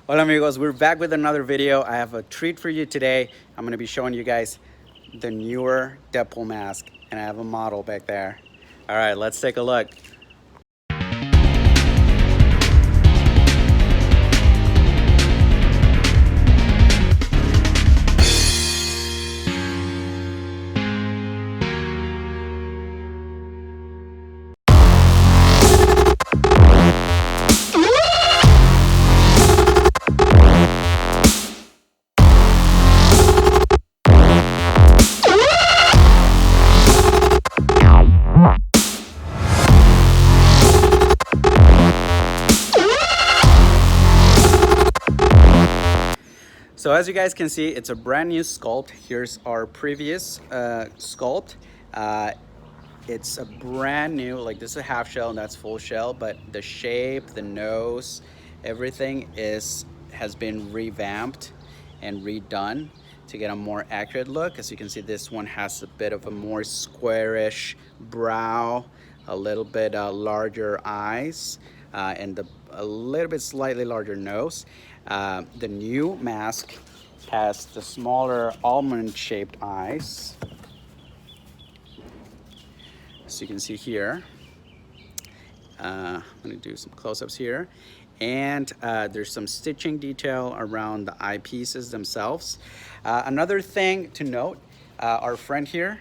Hola amigos, we're back with another video. I have a treat for you today. I'm going to be showing you guys the newer Deadpool mask, and I have a model back there. All right, let's take a look. So as you guys can see, it's a brand new sculpt. Here's our previous sculpt. It's a brand new, like this is a half shell and that's full shell, but the shape, the nose, everything has been revamped and redone to get a more accurate look. As you can see, this one has a bit of a more squarish brow, a little bit larger eyes, and a little bit slightly larger nose. The new mask has the smaller almond-shaped eyes, as you can see here. I'm gonna do some close-ups here. And there's some stitching detail around the eyepieces themselves. Another thing to note, our friend here,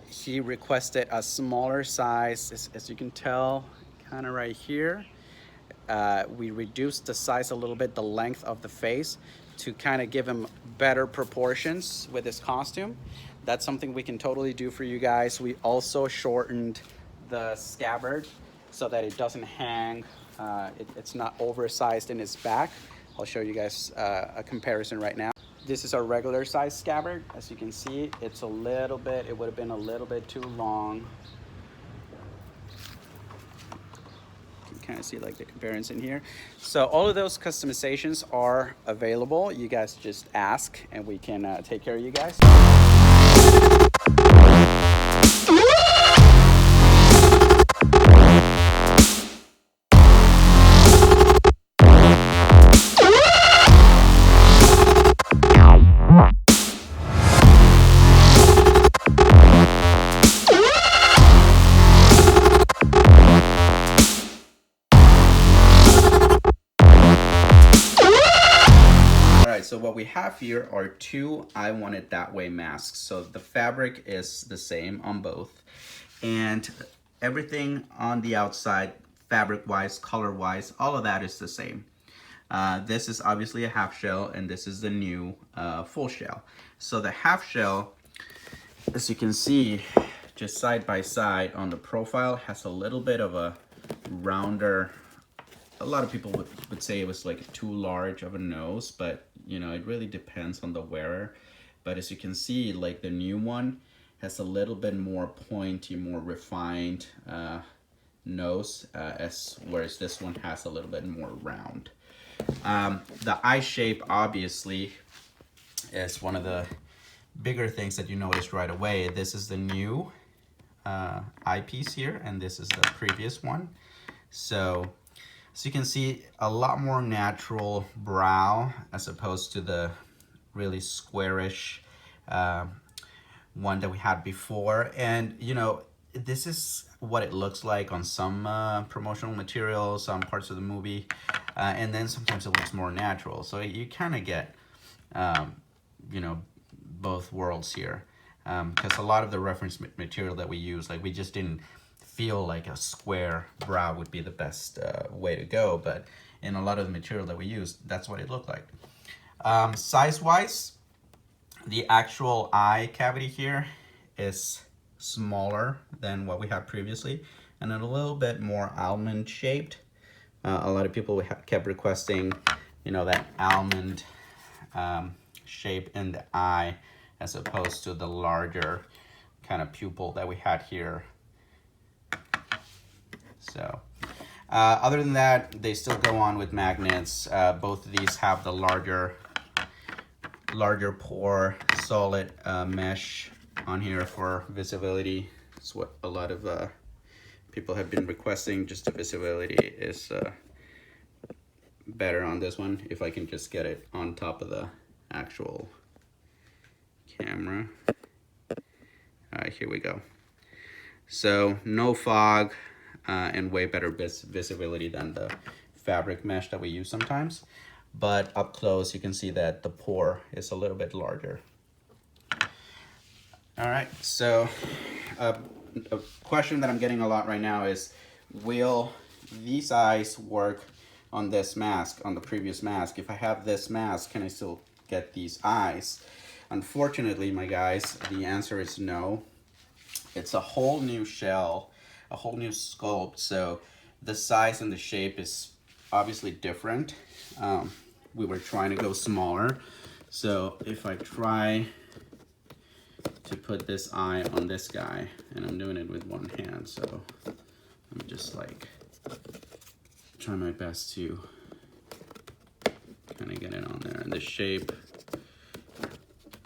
he requested a smaller size, as you can tell, kind of right here. We reduced the size a little bit, the length of the face, to kind of give him better proportions with his costume. That's something we can totally do for you guys. We also shortened the scabbard so that it doesn't hang. It's not oversized in his back. I'll show you guys a comparison right now. This is our regular size scabbard. As you can see, it's a little bit, it would have been a little bit too long. Kind of see like the comparison here. So all of those customizations are available. You guys just ask and we can take care of you guys. So what we have here are two I Want It That Way masks. So the fabric is the same on both, and everything on the outside, fabric-wise, color-wise, all of that is the same. This is obviously a half shell, and this is the new full shell. So the half shell, as you can see, just side by side on the profile, has a little bit of a rounder. A lot of people would say it was like too large of a nose, but you know, it really depends on the wearer. But as you can see, like the new one has a little bit more pointy, more refined nose, whereas this one has a little bit more round. The eye shape obviously is one of the bigger things that you notice right away. This is the new eyepiece here, and this is the previous one. So you can see a lot more natural brow as opposed to the really squarish one that we had before. And you know, this is what it looks like on some promotional material, some parts of the movie, and then sometimes it looks more natural. So you kind of get, you know, both worlds here, because a lot of the reference material that we use, like we just didn't feel like a square brow would be the best way to go, but in a lot of the material that we use, that's what it looked like. Size-wise, the actual eye cavity here is smaller than what we had previously, and a little bit more almond shaped. A lot of people kept requesting, you know, that almond shape in the eye as opposed to the larger kind of pupil that we had here. So other than that, they still go on with magnets. Both of these have the larger pore solid mesh on here for visibility. It's what a lot of people have been requesting. Just the visibility is better on this one if I can just get it on top of the actual camera. All right, here we go. So no fog and way better visibility than the fabric mesh that we use sometimes. But up close, you can see that the pore is a little bit larger. All right, so a question that I'm getting a lot right now is, will these eyes work on this mask, on the previous mask? If I have this mask, can I still get these eyes? Unfortunately, my guys, the answer is no. It's a whole new shell, a whole new sculpt, so the size and the shape is obviously different. We were trying to go smaller, so if I try to put this eye on this guy, and I'm doing it with one hand, so let me just like try my best to kind of get it on there. And the shape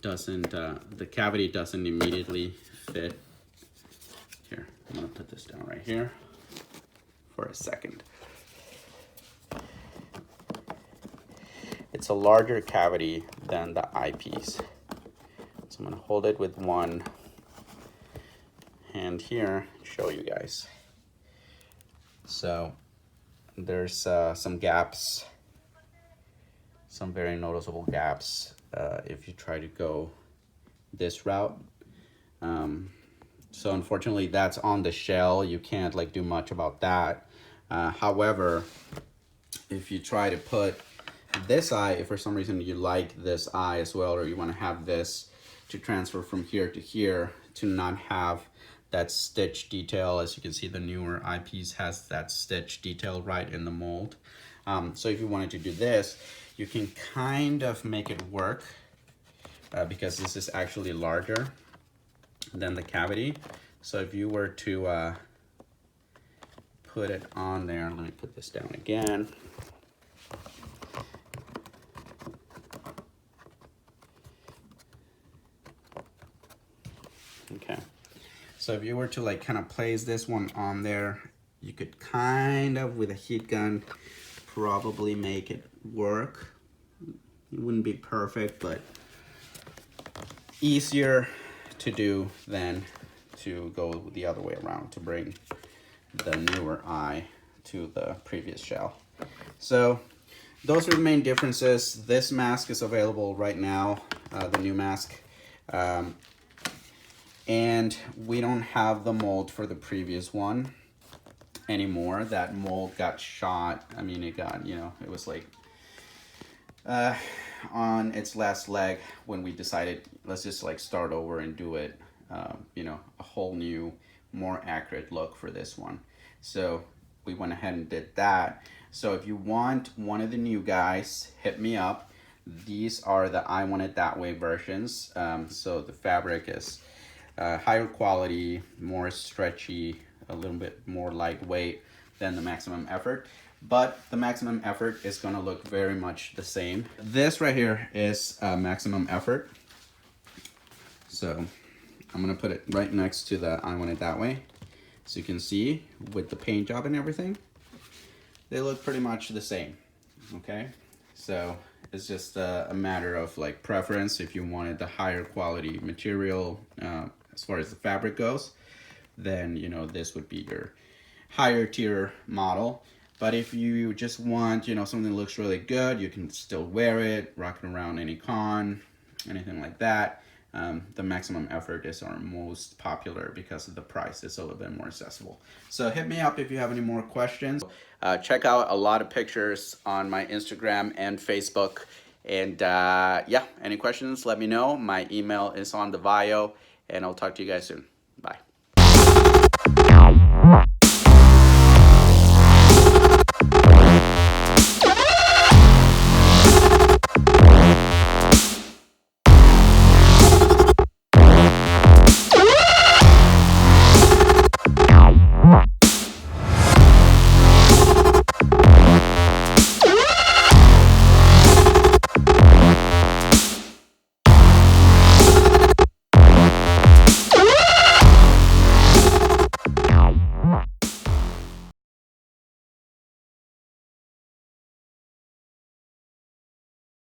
doesn't, the cavity doesn't immediately fit. Here, I'm gonna put this down right here for a second. It's a larger cavity than the eyepiece. So I'm gonna hold it with one hand here and show you guys. So there's some gaps, some very noticeable gaps if you try to go this route. So unfortunately that's on the shell. You can't like do much about that. However, if you try to put this eye, if for some reason you like this eye as well, or you want to have this to transfer from here to here to not have that stitch detail, as you can see the newer eyepiece has that stitch detail right in the mold. So if you wanted to do this, you can kind of make it work because this is actually larger than the cavity. So if you were to put it on there, let me put this down again. Okay, so if you were to like kind of place this one on there, you could kind of, with a heat gun, probably make it work. It wouldn't be perfect, but easier to do than to go the other way around, to bring the newer eye to the previous shell. So those are the main differences. This mask is available right now, the new mask. And we don't have the mold for the previous one anymore. That mold got shot. I mean, it got, you know, it was like on its last leg when we decided, let's just like start over and do it, you know, a whole new, more accurate look for this one. So we went ahead and did that. So if you want one of the new guys, hit me up. These are the I Want It That Way versions. So the fabric is higher quality, more stretchy, a little bit more lightweight than the Maximum Effort, but the Maximum Effort is going to look very much the same. This right here is Maximum Effort, so I'm going to put it right next to the I Want It That Way, so you can see with the paint job and everything, they look pretty much the same. Okay, so it's just a matter of like preference. If you wanted the higher quality material as far as the fabric goes, then you know this would be your higher tier model. But if you just want, you know, something that looks really good, you can still wear it, rock it around any con, anything like that. The Maximum Effort is our most popular because of the price. It's a little bit more accessible. So hit me up if you have any more questions. Check out a lot of pictures on my Instagram and Facebook. And yeah, any questions, let me know. My email is on the bio, and I'll talk to you guys soon.